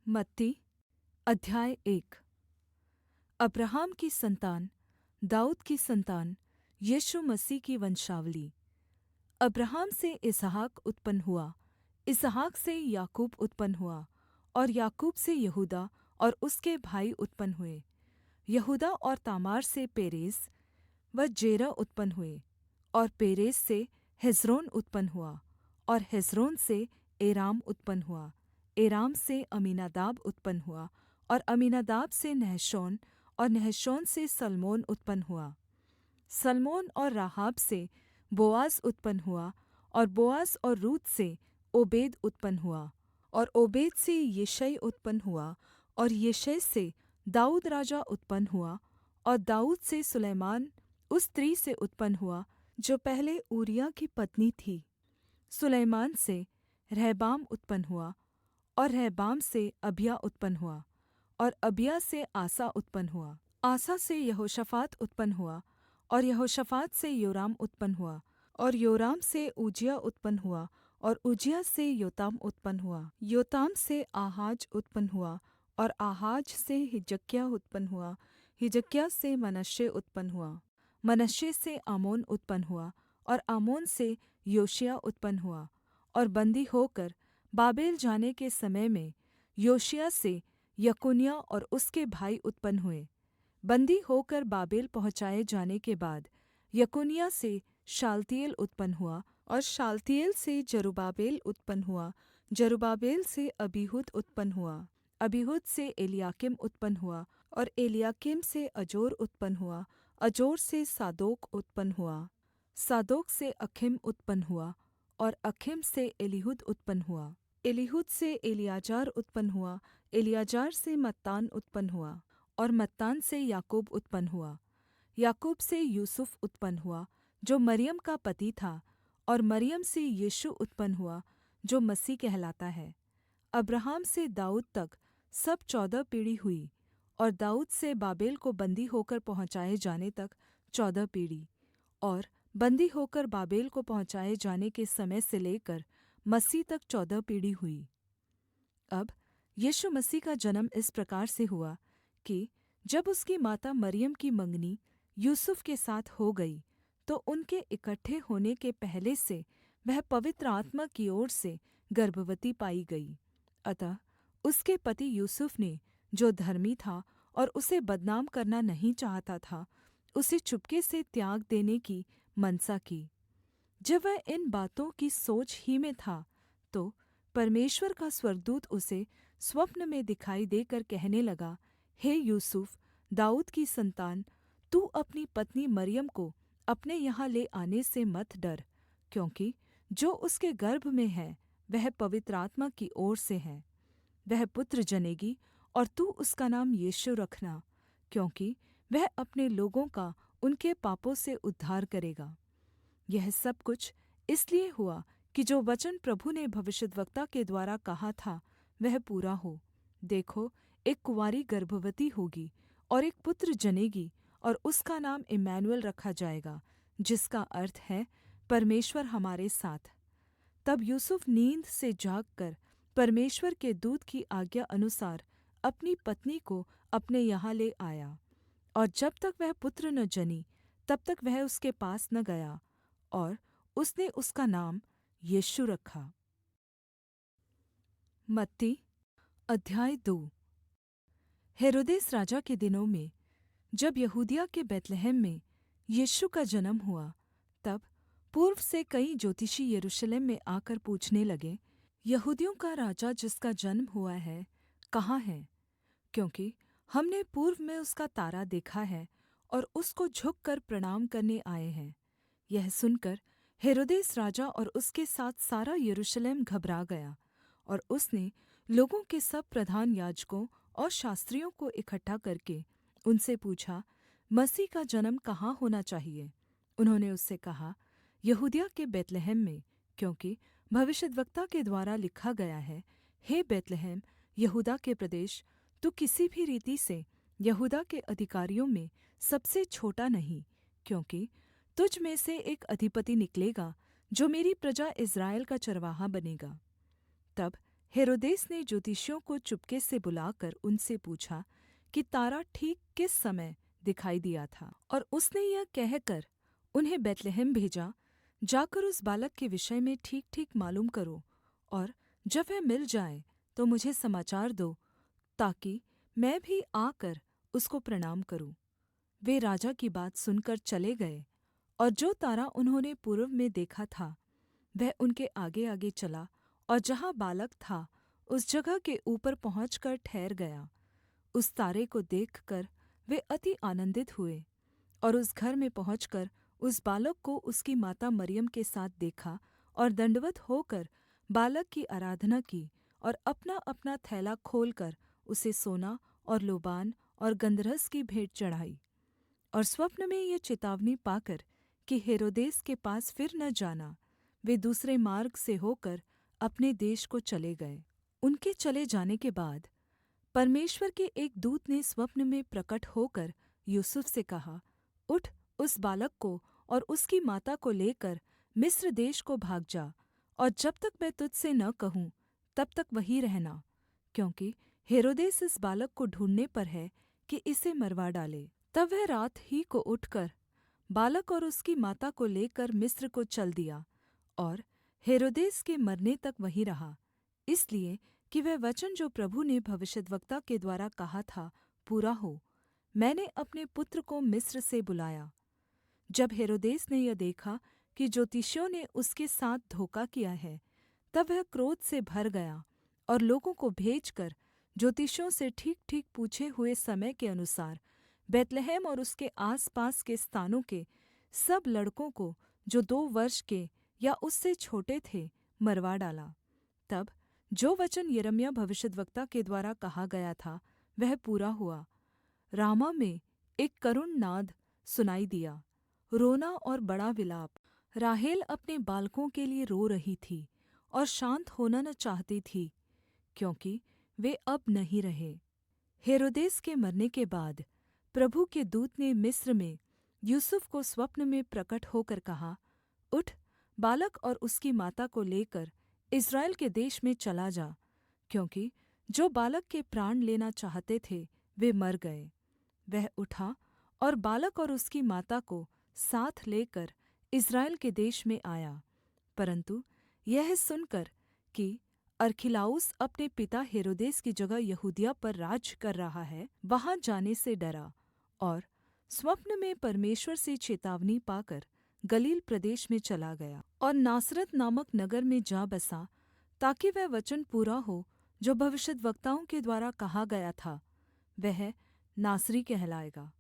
मत्ती अध्याय 1। अब्राहम की संतान, दाऊद की संतान, यीशु मसीह की वंशावली। अब्राहम से इसहाक उत्पन्न हुआ, इसहाक से याकूब उत्पन्न हुआ, और याकूब से यहूदा और उसके भाई उत्पन्न हुए। यहूदा और तामार से पेरेस व जेरह उत्पन्न हुए, और पेरेस से हेस्रोन उत्पन्न हुआ, और हेस्रोन से एराम उत्पन्न हुआ। एराम से अमीनादाब उत्पन्न हुआ, और अमीनादाब से नहशोन, और नहशोन से सल्मोन उत्पन्न हुआ। सल्मोन और राहाब से बोआज उत्पन्न हुआ, और बोआज और रूत से ओबेद उत्पन्न हुआ, और ओबेद से यिशै उत्पन्न हुआ, और यिशै से दाऊद राजा उत्पन्न हुआ, और दाऊद से सुलैमान उस स्त्री से उत्पन्न हुआ जो पहले ऊरिय्याह की पत्नी थी। सुलैमान से रहबाम उत्पन्न हुआ, और रहबाम से अबिय्याह उत्पन्न हुआ, और अबिय्याह से आसा उत्पन्न हुआ। आसा से यहोशापात उत्पन्न हुआ, और यहोशापात से योराम उत्पन्न हुआ, और योराम से उज्जियाह उत्पन्न हुआ, और उज्जियाह से योताम उत्पन्न हुआ। योताम से आहाज उत्पन्न हुआ, और आहाज से हिजक्याह उत्पन्न हुआ। हिजक्याह से मनश्शे उत्पन्न हुआ। मनश्शे से आमोन उत्पन्न हुआ, और आमोन से योशिय्याह उत्पन्न हुआ। और बन्दी होकर बाबेल जाने के समय में योशिय्याह से यकुन्याह और उसके भाई उत्पन्न हुए। बन्दी होकर बाबेल पहुँचाए जाने के बाद यकुन्याह से शालतीएल उत्पन्न हुआ, और शालतीएल से जरुब्बाबेल उत्पन्न हुआ। जरुब्बाबेल से अबीहूद उत्पन्न हुआ। अबीहूद से एलयाकीम उत्पन्न हुआ, और एलयाकीम से अजोर उत्पन्न हुआ। अजोर से सादोक उत्पन्न हुआ। सादोक से अखिम उत्पन्न हुआ, और अखिम से एलीहूद उत्पन्न हुआ। एलीहूद से एलियाजार उत्पन्न हुआ। एलियाजार से मत्तान उत्पन्न हुआ, और मत्तान से याकूब उत्पन्न हुआ। याकूब से यूसुफ उत्पन्न हुआ जो मरियम का पति था, और मरियम से यीशु उत्पन्न हुआ जो मसीह कहलाता है। अब्राहम से दाऊद तक सब 14 पीढ़ी हुई, और दाऊद से बाबेल को बन्दी होकर पहुँचाए जाने तक 14 पीढ़ी, और बन्दी होकर बाबेल को पहुँचाए जाने के समय से लेकर मसीह तक 14 पीढ़ी हुई। अब यीशु मसीह का जन्म इस प्रकार से हुआ कि जब उसकी माता मरियम की मंगनी यूसुफ के साथ हो गई, तो उनके इकट्ठे होने के पहले से वह पवित्र आत्मा की ओर से गर्भवती पाई गई। अतः उसके पति यूसुफ ने, जो धर्मी था और उसे बदनाम करना नहीं चाहता था, उसे चुपके से त्याग देने की मनसा की। जब वह इन बातों की सोच ही में था, तो परमेश्वर का स्वर्गदूत उसे स्वप्न में दिखाई देकर कहने लगा, हे यूसुफ, दाऊद की संतान, तू अपनी पत्नी मरियम को अपने यहाँ ले आने से मत डर, क्योंकि जो उसके गर्भ में है वह पवित्र आत्मा की ओर से है। वह पुत्र जनेगी, और तू उसका नाम यीशु रखना, क्योंकि वह अपने लोगों का उनके पापों से उद्धार करेगा। यह सब कुछ इसलिए हुआ कि जो वचन प्रभु ने भविष्यद्वक्ता के द्वारा कहा था वह पूरा हो। देखो, एक कुँवारी गर्भवती होगी और एक पुत्र जनेगी, और उसका नाम इम्मानुएल रखा जाएगा, जिसका अर्थ है परमेश्वर हमारे साथ। तब यूसुफ नींद से जागकर परमेश्वर के दूत की आज्ञा अनुसार अपनी पत्नी को अपने यहाँ ले आया, और जब तक वह पुत्र न जनी तब तक वह उसके पास न गया, और उसने उसका नाम यीशु रखा। मत्ती अध्याय 2। हेरोदेस राजा के दिनों में जब यहूदिया के बैतलहम में यीशु का जन्म हुआ, तब पूर्व से कई ज्योतिषी यरूशलेम में आकर पूछने लगे, यहूदियों का राजा जिसका जन्म हुआ है कहाँ है? क्योंकि हमने पूर्व में उसका तारा देखा है और उसको झुककर प्रणाम करने आए हैं। यह सुनकर हेरोदेस राजा और उसके साथ सारा यरूशलेम घबरा गया, और उसने लोगों के सब प्रधान याजकों और शास्त्रियों को इकट्ठा करके उनसे पूछा, मसीह का जन्म कहाँ होना चाहिए? उन्होंने उससे कहा, यहूदिया के बैतलहम में, क्योंकि भविष्यद्वक्ता के द्वारा लिखा गया है, हे बैतलहम यहूदा के प्रदेश, तू किसी भी रीति से यहूदा के अधिकारियों में सबसे छोटा नहीं, क्योंकि तुझ में से एक अधिपति निकलेगा जो मेरी प्रजा इस्राएल का चरवाहा बनेगा। तब हेरोदेस ने ज्योतिषियों को चुपके से बुलाकर उनसे पूछा कि तारा ठीक किस समय दिखाई दिया था। और उसने यह कहकर उन्हें बैतलहम भेजा, जाकर उस बालक के विषय में ठीक-ठीक मालूम करो, और जब वह मिल जाए तो मुझे समाचार दो, ताकि मैं भी आकर उसको प्रणाम करूँ। वे राजा की बात सुनकर चले गए, और जो तारा उन्होंने पूर्व में देखा था वह उनके आगे-आगे चला, और जहाँ बालक था उस जगह के ऊपर पहुँचकर ठहर गया। उस तारे को देखकर वे अति आनन्दित हुए, और उस घर में पहुँचकर उस बालक को उसकी माता मरियम के साथ देखा, और दण्डवत् होकर बालक की आराधना की, और अपना-अपना थैला खोलकर उसे सोना और लोबान और गन्धरस की भेंट चढ़ाई। और स्वप्न में ये चेतावनी पाकर कि हेरोदेस के पास फिर न जाना, वे दूसरे मार्ग से होकर अपने देश को चले गए। उनके चले जाने के बाद परमेश्वर के एक दूत ने स्वप्न में प्रकट होकर यूसुफ से कहा, उठ, उस बालक को और उसकी माता को लेकर मिस्र देश को भाग जा, और जब तक मैं तुझ से न कहूँ तब तक वहीं रहना, क्योंकि हेरोदेस इस बालक को ढूँढ़ने पर है कि इसे मरवा डाले। तब वह रात ही को उठकर बालक और उसकी माता को लेकर मिस्र को चल दिया, और हेरोदेस के मरने तक वहीं रहा, इसलिए कि वह वचन जो प्रभु ने भविष्यद्वक्ता के द्वारा कहा था पूरा हो, मैंने अपने पुत्र को मिस्र से बुलाया। जब हेरोदेस ने यह देखा कि ज्योतिषियों ने उसके साथ धोखा किया है, तब वह क्रोध से भर गया, और लोगों को भेजकर ज्योतिषियों से ठीक-ठीक पूछे हुए समय के अनुसार बैतलहम और उसके आसपास के स्थानों के सब लड़कों को जो 2 वर्ष के या उससे छोटे थे मरवा डाला। तब जो वचन यिर्मयाह भविष्यद्वक्ता के द्वारा कहा गया था वह पूरा हुआ। रामाह में एक करुण नाद सुनाई दिया, रोना और बड़ा विलाप। राहेल अपने बालकों के लिए रो रही थी और शान्त होना न चाहती थी, क्योंकि वे अब नहीं रहे। हेरोदेस के मरने के बाद प्रभु के दूत ने मिस्र में यूसुफ को स्वप्न में प्रकट होकर कहा, उठ, बालक और उसकी माता को लेकर इस्राएल के देश में चला जा, क्योंकि जो बालक के प्राण लेना चाहते थे वे मर गए। वह उठा और बालक और उसकी माता को साथ लेकर इस्राएल के देश में आया, परन्तु यह सुनकर कि अर्खिलाउस अपने पिता हेरोदेस की जगह यहूदिया पर राज्य कर रहा है, वहाँ जाने से डरा, और स्वप्न में परमेश्वर से चेतावनी पाकर गलील प्रदेश में चला गया और नासरत नामक नगर में जा बसा, ताकि वह वचन पूरा हो जो भविष्यद्वक्ताओं के द्वारा कहा गया था, वह नासरी कहलाएगा।